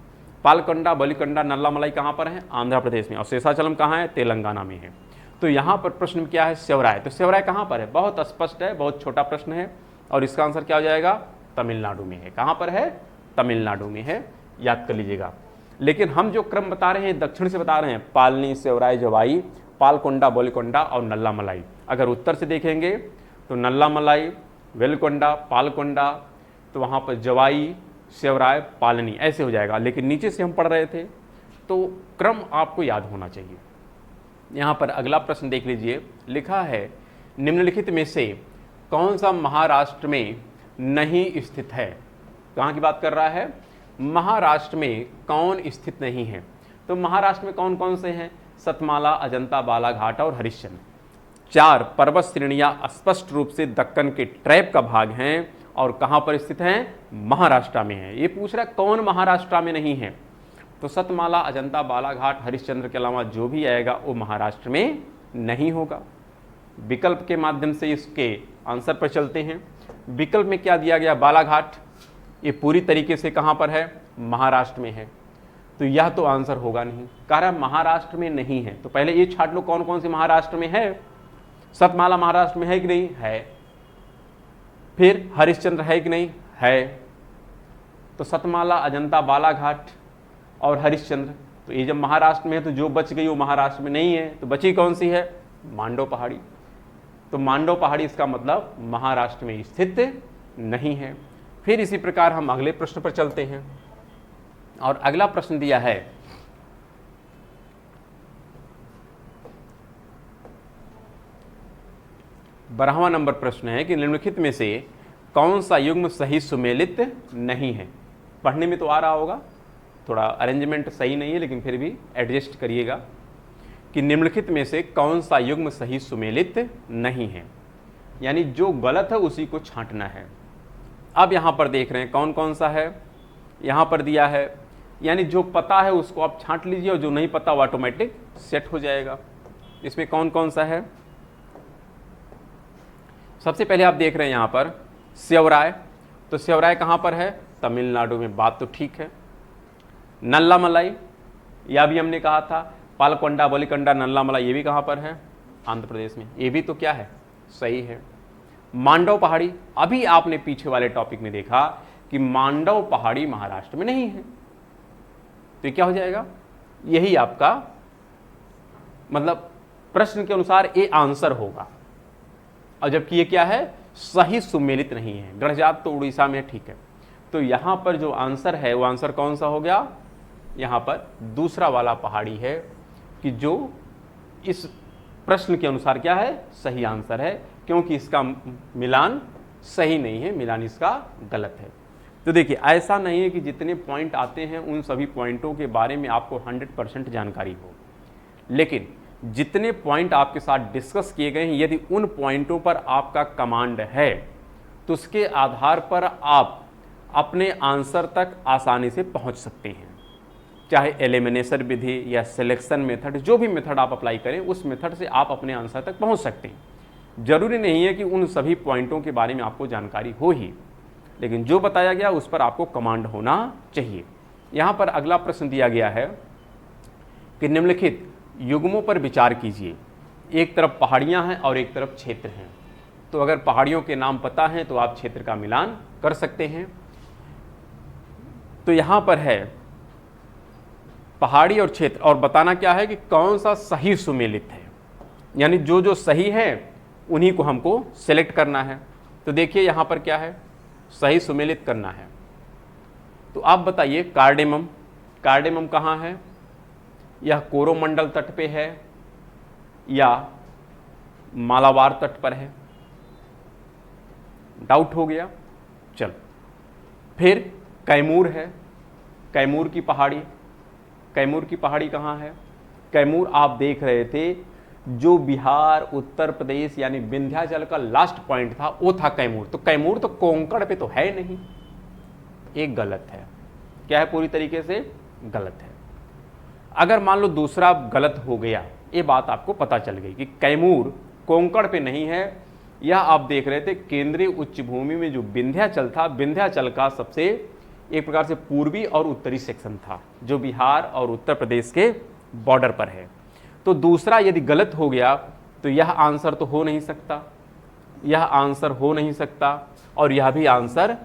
पालकंडा, बलिकंडा, नल्लामलाई कहाँ पर है, आंध्र प्रदेश में। और शेषाचलम कहाँ है, तेलंगाना में है। तो यहाँ पर प्रश्न क्या है, सेवराय। तो सेवराय कहाँ पर है, बहुत स्पष्ट है, बहुत छोटा प्रश्न है, और इसका आंसर क्या हो जाएगा, तमिलनाडु में है। कहाँ पर है? तमिलनाडु में है, याद कर लीजिएगा। लेकिन हम जो क्रम बता रहे हैं दक्षिण से बता रहे हैं, पालनी, सेवराय, जवाई, पालकोंडा, बोलिकोंडा और नल्लामलाई। अगर उत्तर से देखेंगे तो नल्लामलाई, वेलकोंडा, पालकोंडा, तो वहाँ पर जवाई, सेवराय, पालनी ऐसे हो जाएगा। लेकिन नीचे से हम पढ़ रहे थे तो क्रम आपको याद होना चाहिए। यहाँ पर अगला प्रश्न देख लीजिए, लिखा है निम्नलिखित में से कौन सा महाराष्ट्र में नहीं स्थित है? कहाँ की बात कर रहा है? महाराष्ट्र में कौन स्थित नहीं है? तो महाराष्ट्र में कौन कौन से हैं? सतमाला, अजंता, बालाघाट और हरिश्चंद्र। 4 पर्वत श्रेणियां स्पष्ट रूप से दक्कन के ट्रैप का भाग हैं और कहाँ पर स्थित हैं? महाराष्ट्र में है। ये पूछ रहा है कौन महाराष्ट्र में नहीं है, तो सतमाला, अजंता, बालाघाट, हरिश्चंद्र के अलावा जो भी आएगा वो महाराष्ट्र में नहीं होगा। विकल्प के माध्यम से इसके आंसर पर चलते हैं। विकल्प में क्या दिया गया? बालाघाट। ये पूरी तरीके से कहाँ पर है? महाराष्ट्र में है, तो यह तो आंसर होगा नहीं। कह रहा महाराष्ट्र में नहीं है, तो पहले ये छाट लो कौन कौन से महाराष्ट्र में है। सतमाला महाराष्ट्र में है कि नहीं? है। फिर हरिश्चंद्र है कि नहीं? है। तो सतमाला, अजंता, बालाघाट और हरिश्चंद्र, तो ये जब महाराष्ट्र में है तो जो बच गई वो महाराष्ट्र में नहीं है, तो बची कौन सी है? मांडव पहाड़ी। तो मांडव पहाड़ी इसका मतलब महाराष्ट्र में स्थित नहीं है। फिर इसी प्रकार हम अगले प्रश्न पर चलते हैं और अगला प्रश्न दिया है 12वां नंबर प्रश्न है कि निम्नलिखित में से कौन सा युग्म सही सुमेलित नहीं है? पढ़ने में तो आ रहा होगा, थोड़ा अरेंजमेंट सही नहीं है लेकिन फिर भी एडजस्ट करिएगा कि निम्नलिखित में से कौन सा युग्म सही सुमेलित नहीं है, यानी जो गलत है उसी को छांटना है। अब यहाँ पर देख रहे हैं कौन कौन सा है, यहाँ पर दिया है, यानी जो पता है उसको आप छांट लीजिए और जो नहीं पता वो ऑटोमेटिक सेट हो जाएगा। इसमें कौन कौन सा है? सबसे पहले आप देख रहे हैं यहाँ पर सेवराय, तो सेवराय कहाँ पर है? तमिलनाडु में, बात तो ठीक है। नल्लामलाई, यह भी हमने कहा था। पालकोंडा, बोलिकोंडा, नल्लामलाई, ये भी कहाँ पर है? आंध्र प्रदेश में, ये भी तो क्या है? सही है। मांडव पहाड़ी, अभी आपने पीछे वाले टॉपिक में देखा कि मांडव पहाड़ी महाराष्ट्र में नहीं है, तो ये क्या हो जाएगा? यही आपका मतलब प्रश्न के अनुसार ये आंसर होगा। और जबकि ये क्या है? सही सुमेलित नहीं है। गढ़जात तो उड़ीसा में, ठीक है। तो यहां पर जो आंसर है वो आंसर कौन सा हो गया? यहां पर दूसरा वाला पहाड़ी है कि जो इस प्रश्न के अनुसार क्या है? सही आंसर है, क्योंकि इसका मिलान सही नहीं है, मिलान इसका गलत है। तो देखिए ऐसा नहीं है कि जितने पॉइंट आते हैं उन सभी पॉइंटों के बारे में आपको 100% जानकारी हो, लेकिन जितने पॉइंट आपके साथ डिस्कस किए गए हैं यदि उन पॉइंटों पर आपका कमांड है तो उसके आधार पर आप अपने आंसर तक आसानी से पहुंच सकते हैं। चाहे एलिमिनेशन विधि या सिलेक्शन मेथड, जो भी मेथड आप अप्लाई करें उस मेथड से आप अपने आंसर तक पहुंच सकते हैं। जरूरी नहीं है कि उन सभी पॉइंटों के बारे में आपको जानकारी हो ही, लेकिन जो बताया गया उस पर आपको कमांड होना चाहिए। यहाँ पर अगला प्रश्न दिया गया है कि निम्नलिखित युग्मों पर विचार कीजिए। एक तरफ पहाड़ियाँ हैं और एक तरफ क्षेत्र हैं, तो अगर पहाड़ियों के नाम पता हैं तो आप क्षेत्र का मिलान कर सकते हैं। तो यहाँ पर है पहाड़ी और क्षेत्र, और बताना क्या है कि कौन सा सही सुमेलित है, यानी जो जो सही है उन्हीं को हमको सेलेक्ट करना है। तो देखिए यहाँ पर क्या है? सही सुमेलित करना है। तो आप बताइए कार्डेमम, कार्डेमम कहाँ है? यह कोरोमंडल तट पे है या मालाबार तट पर है? डाउट हो गया? चलो फिर कैमूर है, कैमूर की पहाड़ी, कैमूर की पहाड़ी कहाँ है? कैमूर आप देख रहे थे जो बिहार, उत्तर प्रदेश यानी विंध्याचल का लास्ट पॉइंट था वो था कैमूर। तो कैमूर तो कोंकण पे तो है नहीं, एक गलत है। क्या है? पूरी तरीके से गलत है। अगर मान लो दूसरा गलत हो गया, ये बात आपको पता चल गई कि कैमूर कोंकण पे नहीं है, यह आप देख रहे थे केंद्रीय उच्च भूमि में जो विंध्याचल था, विंध्याचल का सबसे एक प्रकार से पूर्वी और उत्तरी सेक्शन था जो बिहार और उत्तर प्रदेश के बॉर्डर पर है। तो दूसरा यदि गलत हो गया तो यह आंसर तो हो नहीं सकता, यह आंसर हो नहीं सकता और यह भी आंसर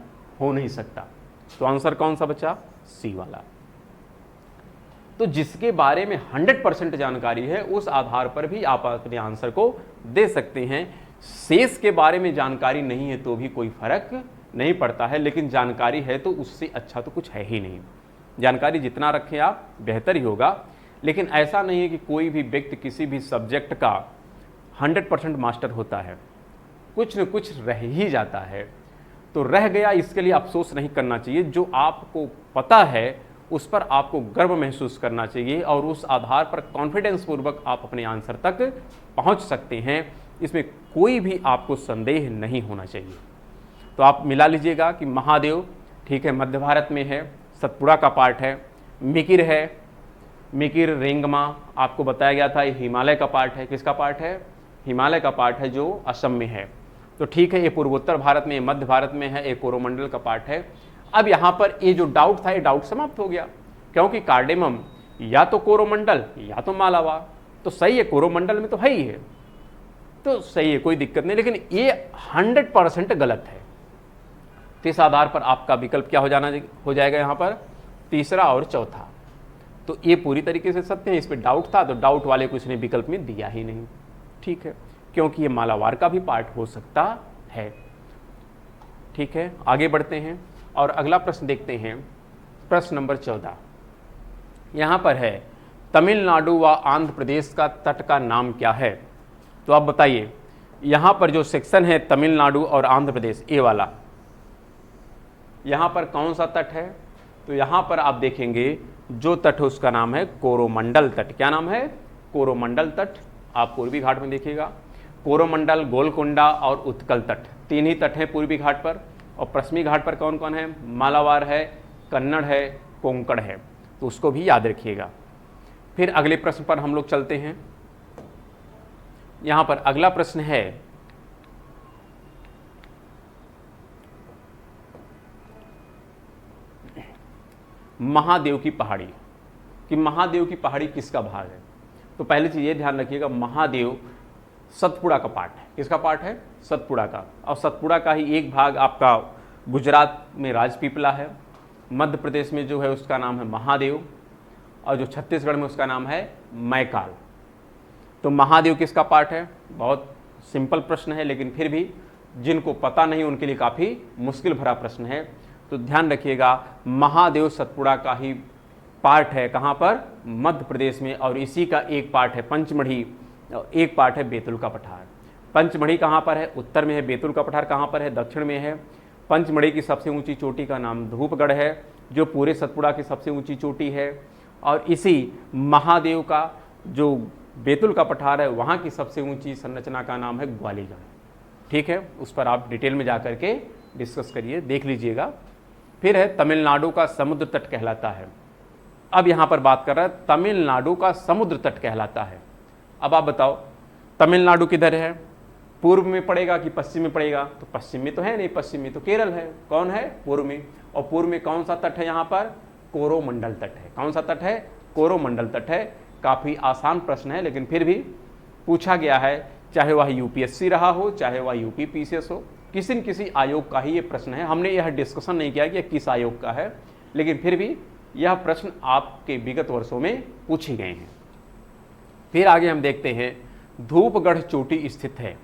हो नहीं सकता। तो आंसर कौन सा बचा? सी वाला। तो जिसके बारे में 100% जानकारी है उस आधार पर भी आप अपने आंसर को दे सकते हैं। शेष के बारे में जानकारी नहीं है तो भी कोई फर्क नहीं पड़ता है, लेकिन जानकारी है तो उससे अच्छा तो कुछ है ही नहीं। जानकारी जितना रखें आप बेहतर ही होगा, लेकिन ऐसा नहीं है कि कोई भी व्यक्ति किसी भी सब्जेक्ट का 100% मास्टर होता है, कुछ न कुछ रह ही जाता है। तो रह गया इसके लिए अफसोस नहीं करना चाहिए, जो आपको पता है उस पर आपको गर्व महसूस करना चाहिए और उस आधार पर कॉन्फिडेंस पूर्वक आप अपने आंसर तक पहुंच सकते हैं। इसमें कोई भी आपको संदेह नहीं होना चाहिए। तो आप मिला लीजिएगा कि महादेव, ठीक है, मध्य भारत में है, सतपुड़ा का पार्ट है। मिकिर है, मिकिर रेंगमा आपको बताया गया था, ये हिमालय का पार्ट है। किसका पार्ट है? हिमालय का पार्ट है जो असम में है। तो ठीक है, ये पूर्वोत्तर भारत में, मध्य भारत में है, एक कोरोमंडल का पार्ट है। अब यहाँ पर ये जो डाउट था ये डाउट समाप्त हो गया, क्योंकि कार्डेमम या तो कोरोमंडल या तो मालाबार। तो सही है, कोरोमंडल में तो है ही है, तो सही है, कोई दिक्कत नहीं, लेकिन ये 100% गलत है। तो इस आधार पर आपका विकल्प क्या हो जाएगा यहाँ पर? तीसरा और चौथा। तो ये पूरी तरीके से सत्य है। इस पर डाउट था तो डाउट वाले को इसने विकल्प में दिया ही नहीं, ठीक है, क्योंकि ये मालाबार का भी पार्ट हो सकता है। ठीक है, आगे बढ़ते हैं और अगला प्रश्न देखते हैं। प्रश्न नंबर 14 यहाँ पर है, तमिलनाडु व आंध्र प्रदेश का तट का नाम क्या है? तो आप बताइए, यहाँ पर जो सेक्शन है तमिलनाडु और आंध्र प्रदेश, ए वाला, यहाँ पर कौन सा तट है? तो यहाँ पर आप देखेंगे जो तट है उसका नाम है कोरोमंडल तट। क्या नाम है? कोरोमंडल तट। आप पूर्वी घाट में देखिएगा, कोरोमंडल, गोलकोंडा और उत्कल तट, 3 ही तट हैं पूर्वी घाट पर। और पश्चिमी घाट पर कौन कौन है? मालाबार है, कन्नड़ है, कोंकण है। तो उसको भी याद रखिएगा। फिर अगले प्रश्न पर हम लोग चलते हैं। यहाँ पर अगला प्रश्न है, महादेव की पहाड़ी, कि महादेव की पहाड़ी किसका भाग है? तो पहली चीज ये ध्यान रखिएगा, महादेव सतपुड़ा का पार्ट है। किसका पार्ट है? सतपुड़ा का। और सतपुड़ा का ही एक भाग आपका गुजरात में राजपीपला है, मध्य प्रदेश में जो है उसका नाम है महादेव, और जो छत्तीसगढ़ में उसका नाम है मैकाल। तो महादेव किसका पार्ट है? बहुत सिंपल प्रश्न है, लेकिन फिर भी जिनको पता नहीं उनके लिए काफ़ी मुश्किल भरा प्रश्न है। तो ध्यान रखिएगा, महादेव सतपुड़ा का ही पार्ट है। कहाँ पर? मध्य प्रदेश में। और इसी का एक पार्ट है पंचमढ़ी, एक पार्ट है बैतुल का पठार। पंचमढ़ी कहाँ पर है? उत्तर में है। बैतुल का पठार कहाँ पर है? दक्षिण में है। पंचमढ़ी की सबसे ऊंची चोटी का नाम धूपगढ़ है, जो पूरे सतपुड़ा की सबसे ऊंची चोटी है। और इसी महादेव का जो बैतुल का पठार है वहाँ की सबसे ऊंची संरचना का नाम है ग्वालीगढ़। ठीक है, उस पर आप डिटेल में जा करके डिस्कस करिए, देख लीजिएगा। फिर है तमिलनाडु का समुद्र तट कहलाता है। अब यहाँ पर बात कर रहा है तमिलनाडु का समुद्र तट कहलाता है। अब आप बताओ तमिलनाडु किधर है? पूर्व में पड़ेगा कि पश्चिम में पड़ेगा? तो पश्चिम में तो है नहीं, पश्चिम में तो केरल है। कौन है? पूर्व में। और पूर्व में कौन सा तट है? यहाँ पर कोरोमंडल तट है। कौन सा तट है? कोरोमंडल तट है। काफ़ी आसान प्रश्न है, लेकिन फिर भी पूछा गया है, चाहे वह यूपीएससी रहा हो, चाहे वह यूपी पीसीएस हो, किसी न किसी आयोग का ही ये प्रश्न है। हमने यह डिस्कशन नहीं किया कि किस आयोग का है, लेकिन फिर भी यह प्रश्न आपके विगत वर्षों में पूछे गए हैं। फिर आगे हम देखते हैं, धूपगढ़ चोटी स्थित है।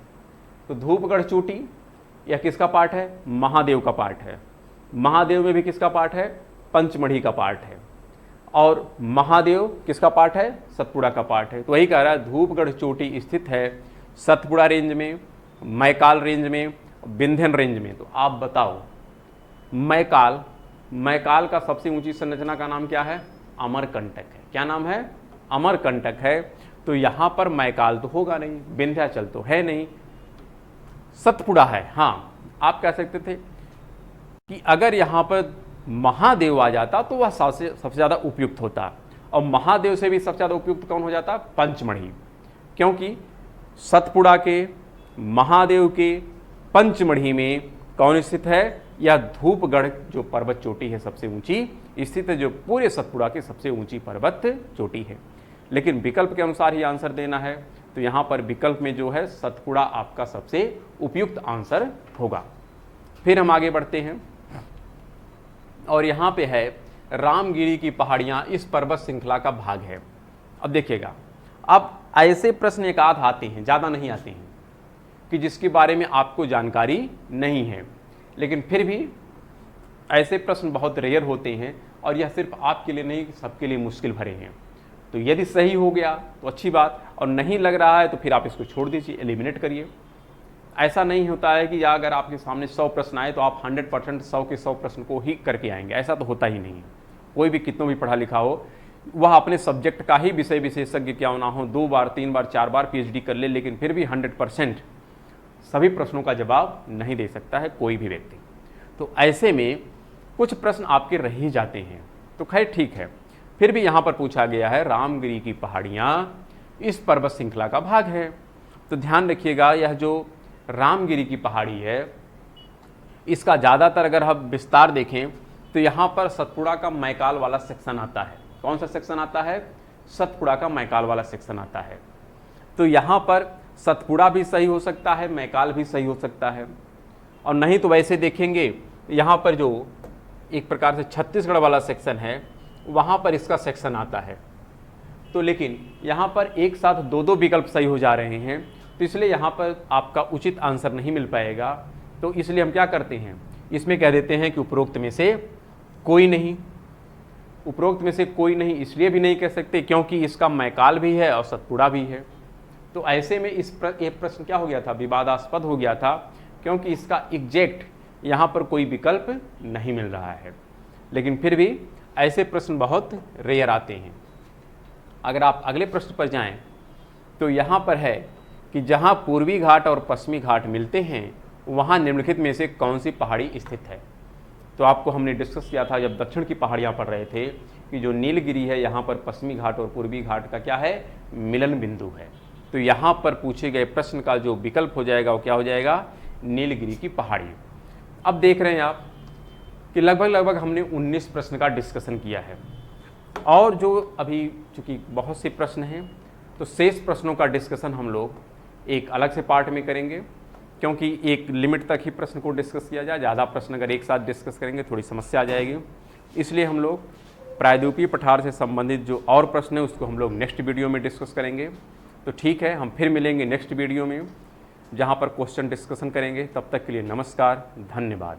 तो धूपगढ़ चोटी यह किसका पार्ट है? महादेव का पार्ट है। महादेव में भी किसका पार्ट है? पंचमढ़ी का पार्ट है। और महादेव किसका पार्ट है? सतपुड़ा का पार्ट है। तो वही कह रहा है, धूपगढ़ चोटी स्थित है सतपुड़ा रेंज में, मैकाल रेंज में, विंध्यन रेंज में। तो आप बताओ, मैकाल का सबसे ऊंची संरचना का नाम क्या है? अमरकंटक है। क्या नाम है? अमरकंटक है। तो यहां पर मैकाल तो होगा नहीं, विंध्याचल तो है नहीं, सतपुड़ा है। हाँ, आप कह सकते थे कि अगर यहां पर महादेव आ जाता तो वह सबसे ज्यादा उपयुक्त होता, और महादेव से भी सबसे ज्यादा उपयुक्त कौन हो जाता? पंचमढ़ी। क्योंकि सतपुड़ा के, महादेव के, पंचमढ़ी में कौन स्थित है? यह धूपगढ़ जो पर्वत चोटी है सबसे ऊंची स्थित है, जो पूरे सतपुड़ा की सबसे ऊंची पर्वत चोटी है। लेकिन विकल्प के अनुसार ही आंसर देना है, तो यहाँ पर विकल्प में जो है सतपुड़ा आपका सबसे उपयुक्त आंसर होगा। फिर हम आगे बढ़ते हैं। और यहाँ पे है रामगिरी की पहाड़ियाँ इस पर्वत श्रृंखला का भाग है। अब देखिएगा, अब ऐसे प्रश्न एक आध आते हैं, ज़्यादा नहीं आते हैं, कि जिसके बारे में आपको जानकारी नहीं है, लेकिन फिर भी ऐसे प्रश्न बहुत रेयर होते हैं और यह सिर्फ आपके लिए नहीं सबके लिए मुश्किल भरे हैं। तो यदि सही हो गया तो अच्छी बात, और नहीं लग रहा है तो फिर आप इसको छोड़ दीजिए, एलिमिनेट करिए। ऐसा नहीं होता है कि अगर आपके सामने 100 प्रश्न आए तो आप 100% 100 के 100 प्रश्न को ही करके आएंगे, ऐसा तो होता ही नहीं है। कोई भी कितना भी पढ़ा लिखा हो, वह अपने सब्जेक्ट का ही विषय विशेषज्ञ क्यों ना हो, 2 बार 3 बार 4 बार PhD कर ले, लेकिन फिर भी 100% सभी प्रश्नों का जवाब नहीं दे सकता है कोई भी व्यक्ति। तो ऐसे में कुछ प्रश्न आपके रह ही जाते हैं। तो खैर ठीक है, फिर भी यहाँ पर पूछा गया है रामगिरी की पहाड़ियाँ इस पर्वत श्रृंखला का भाग है। तो ध्यान रखिएगा, यह जो रामगिरी की पहाड़ी है इसका ज़्यादातर अगर हम विस्तार देखें तो यहाँ पर सतपुड़ा का मैकाल वाला सेक्शन आता है। कौन सा सेक्शन आता है? सतपुड़ा का मैकाल वाला सेक्शन आता है। तो यहाँ पर सतपुड़ा भी सही हो सकता है, मैकाल भी सही हो सकता है, और नहीं तो वैसे देखेंगे यहाँ पर जो एक प्रकार से छत्तीसगढ़ वाला सेक्शन है वहाँ पर इसका सेक्शन आता है। तो लेकिन यहाँ पर एक साथ दो दो विकल्प सही हो जा रहे हैं, तो इसलिए यहाँ पर आपका उचित आंसर नहीं मिल पाएगा। तो इसलिए हम क्या करते हैं, इसमें कह देते हैं कि उपरोक्त में से कोई नहीं। उपरोक्त में से कोई नहीं इसलिए भी नहीं कह सकते क्योंकि इसका मैकाल भी है और सतपुड़ा भी है। तो ऐसे में एक प्रश्न क्या हो गया था, विवादास्पद हो गया था, क्योंकि इसका एग्जैक्ट यहाँ पर कोई विकल्प नहीं मिल रहा है। लेकिन फिर भी ऐसे प्रश्न बहुत रेयर आते हैं। अगर आप अगले प्रश्न पर जाएं तो यहाँ पर है कि जहाँ पूर्वी घाट और पश्चिमी घाट मिलते हैं वहाँ निम्नलिखित में से कौन सी पहाड़ी स्थित है। तो आपको हमने डिस्कस किया था जब दक्षिण की पहाड़ियाँ पढ़ रहे थे कि जो नीलगिरी है यहाँ पर पश्चिमी घाट और पूर्वी घाट का क्या है, मिलन बिंदु है। तो यहाँ पर पूछे गए प्रश्न का जो विकल्प हो जाएगा वो क्या हो जाएगा, नीलगिरी की पहाड़ी। अब देख रहे हैं आप कि लगभग हमने 19 प्रश्न का डिस्कशन किया है, और जो अभी चूँकि बहुत से प्रश्न हैं तो शेष प्रश्नों का डिस्कशन हम लोग एक अलग से पार्ट में करेंगे, क्योंकि एक लिमिट तक ही प्रश्न को डिस्कस किया जाए। ज़्यादा प्रश्न अगर एक साथ डिस्कस करेंगे थोड़ी समस्या आ जाएगी। इसलिए हम लोग प्रायद्वीपीय पठार से संबंधित जो और प्रश्न है उसको हम लोग नेक्स्ट वीडियो में डिस्कस करेंगे। तो ठीक है, हम फिर मिलेंगे नेक्स्ट वीडियो में जहाँ पर क्वेश्चन डिस्कशन करेंगे। तब तक के लिए नमस्कार, धन्यवाद।